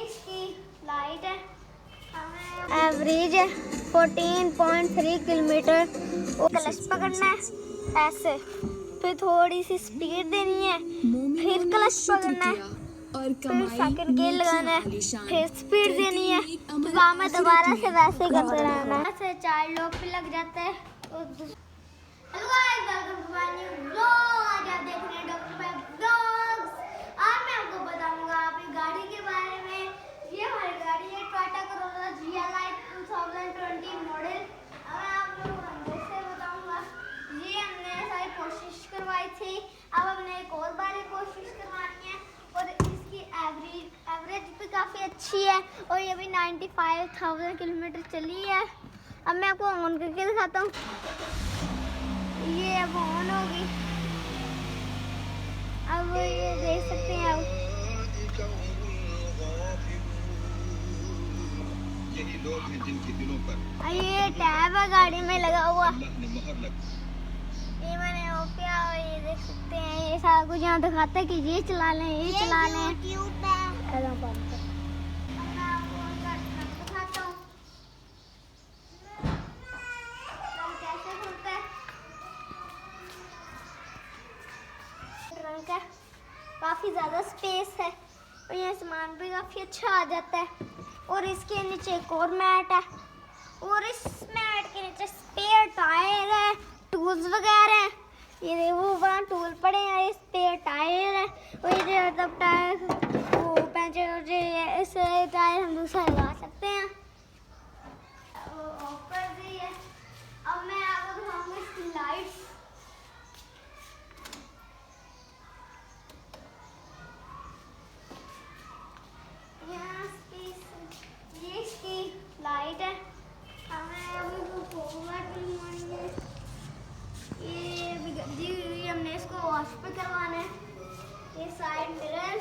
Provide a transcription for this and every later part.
इसकी लाइट है एवरेज है 14.3 किलोमीटर। क्लच पकड़ना है ऐसे, फिर थोड़ी सी स्पीड देनी है, फिर क्लच पकड़ना है, फिर सेकंड गियर लगाना है, फिर स्पीड देनी है, तो काम है दोबारा से वैसे करते रहना है। ऐसे 4 लोग भी लग जाते हैं। Hello guys, welcome to my new vlog. आज आप देख रहे हैं डॉक्टर भाई व्लॉग्स। आज मैं आपको बताऊंगा अपनी गाड़ी के बारे में। ये हमारी गाड़ी है टोयोटा करोला GLI 2020 मॉडल। अब मैं आप लोगों को अंदर से बताऊंगा। ये हमने सारी कोशिश करवाई थी, अब हमने एक और बार कोशिश करवानी है और इसकी एवरेज भी काफ़ी अच्छी है और ये भी 95,000 किलोमीटर चली है। अब मैं आपको ऑन करके दिखाता हूँ। ये अब ऑन होगी, अब ये देख सकते हैं आप। यही लोग हैं जिनके दिलों पर ये टैब है गाड़ी में लगा हुआ, अल्लाह ने मोहर लगा। ये मैंने हो गया। ये देख सकते हैं, ये सारा कुछ यहाँ दिखाता है कि ये चला लें, ये चला लें। काफ़ी ज़्यादा स्पेस है और ये सामान भी काफ़ी अच्छा आ जाता है। और इसके नीचे एक और मैट है और इस मैट के नीचे स्पेयर टायर है, टूल्स वगैरह हैं। ये देखो वहाँ टूल पड़े हैं, ये स्पेयर टायर है और ये मतलब टायर वो पंचर हो जाए, इस टायर हम दूसरा लगा सकते हैं। ऑफ कर दी है। अब मैं आपको दिखाऊंगा इसकी लाइट्स। ये इसकी लाइट है। हमें अभी ये गंदी हुई, हमने इसको वॉश पे करवाना है। ये साइड मिरर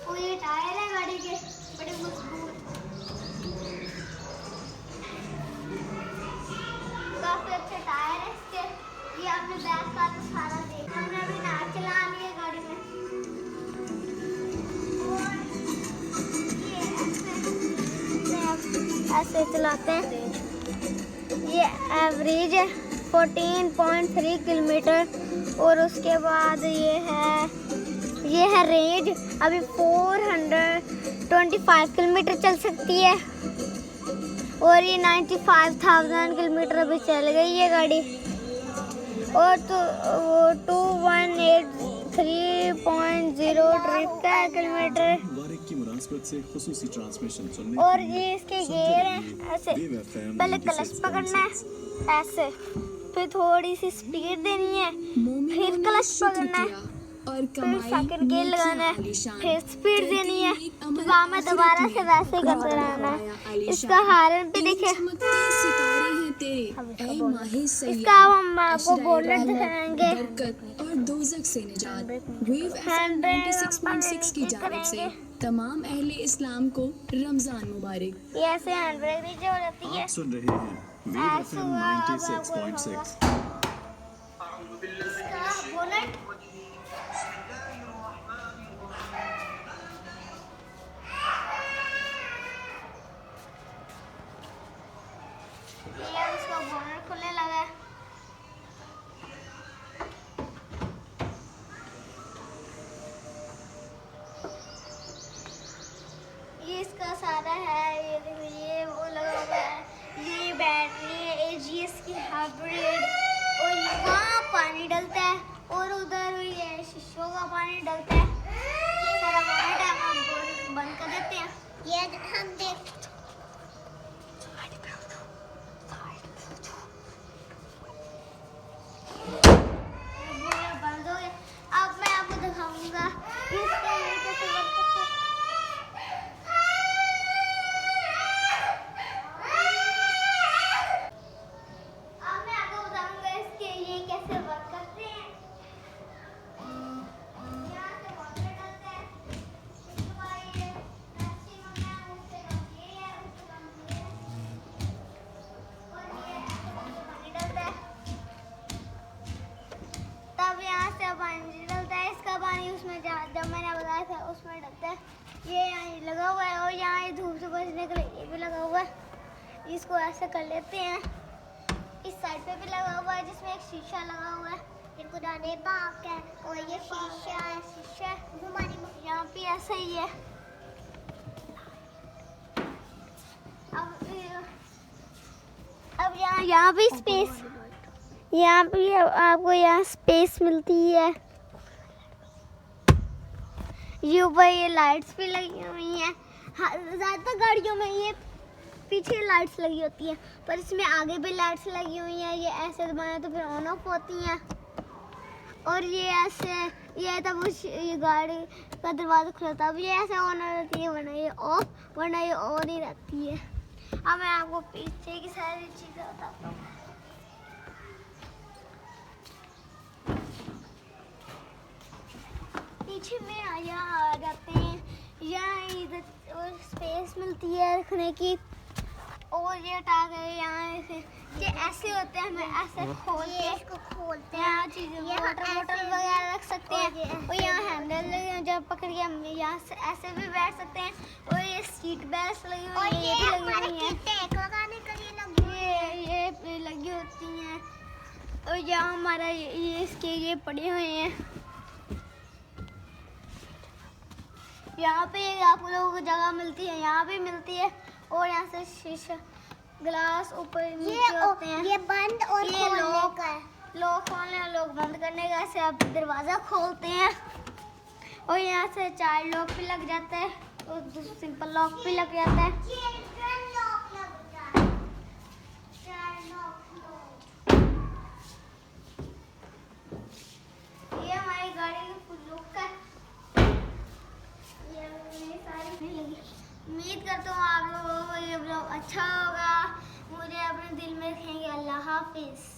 और ये टायर है गाड़ी के बड़े मजबूत, काफी अच्छे टायर है इसके। ये आपने बैक का तो सारा देखा। हमने अभी ना चलानी है गाड़ी में। ऐसे चलाते हैं। ये एवरेज है 14.3 किलोमीटर और उसके बाद ये है रेंज अभी 425 किलोमीटर चल सकती है और ये 95,000 किलोमीटर अभी चल गई है गाड़ी। और तो वो 2183.0 ट्रिप का किलोमीटर। और ये इसके गियर हैं ऐसे, पहले क्लच पकड़ना है ऐसे, फिर थोड़ी सी स्पीड देनी है, फिर क्लच पकड़ना है, फिर सेकंड गियर लगाना है, फिर स्पीड देनी है, तो काम है दोबारा से वैसे करते रहना है। इसका हारन भी देखे, इसका हम आपको बोनट दिखाएंगे और दोज़ख से निजात। वेव FM 96.6 की जानिब से तमाम अहले इस्लाम को रमजान मुबारक। ये ऐसे हैंड ब्रेक नीचे हो जाती है। आप सुन रहे हैं वेव FM 96.6। इसका बोनट ये इसका बोनट खुलने लगा है। ये इसका सारा है, ये देखो ये वो लगा हुआ है। ये बैटरी है AGS की हाइब्रिड और यहाँ पानी डलता है और उधर ये शीशों का पानी डलता है। सारा बोनट है, हम बंद कर देते हैं। ये हम देख बंद हो गया। अब मैं आपको दिखाऊंगा इसका ये कैसे वर्क करता है। अब मैं आपको बताऊंगा इसके ये कैसे वर्क करते हैं। यहाँ से वाटर डलता है, इसके बाद ये मैक्सिमम है उससे कम ये जब मैंने बताया था उसमें डलता है। ये यहाँ लगा हुआ है और यहाँ ये धूप से बचने के लिए ये भी लगा हुआ है। इसको ऐसे कर लेते हैं। इस साइड पे भी लगा हुआ है जिसमें एक शीशा लगा हुआ है। इनको जाने बाक है और ये शीशा है। शीशा हमारी यहाँ पे ऐसा ही है। अब यहाँ भी स्पेस, यहाँ पे आपको यहाँ स्पेस मिलती है। ये ऊपर ये लाइट्स भी लगी हुई हैं। ज़्यादातर गाड़ियों में ये पीछे लाइट्स लगी होती हैं, पर इसमें आगे भी लाइट्स लगी हुई हैं। ये ऐसे दबाएं तो फिर ऑन ऑफ होती हैं। और ये ऐसे, ये तब ये गाड़ी का दरवाज़ा खुला था, अब ये ऐसे ऑन रहती है, वरना ये ऑफ, वरना ये ऑन ही रहती है। अब मैं आपको पीछे की सारी चीज़ें बताता हूँ। पीछे में यहाँ आ जाते हैं। यहाँ इधर स्पेस मिलती है रखने की। और ये हटा गए यहाँ से, ये ऐसे होते हैं, हमें ऐसे खोल के इसको खोलते हैं। यहाँ चीज़ें वाटर वगैरह रख सकते हैं। और यहाँ हैंडल लगे हैं, जब पकड़ के हम यहाँ से ऐसे भी बैठ सकते हैं। और ये सीट बेल्ट लगी हुई है, ये भी लगी हुई है, लगाने के लिए ये लगी होती हैं। और यहाँ हमारा ये इसके ये पड़े हुए हैं। यहाँ पे आप लोगों को जगह मिलती है, यहाँ भी मिलती है। और यहाँ से शीशा ग्लास ऊपर नीचे होते हैं। ये बंद और ये लॉक है, लॉक खोलने और लॉक बंद करने का। ऐसे आप दरवाज़ा खोलते हैं और यहाँ से चाइल्ड लॉक भी लग जाता है और सिंपल लॉक भी लग जाता है। ये हमारी गाड़ी की फुल लुक है। ये मेरी सारी नहीं लगी। उम्मीद करता हूँ आप लोगों को ये ब्लॉग अच्छा होगा। मुझे अपने दिल में रखेंगे। अल्लाह हाफिज़।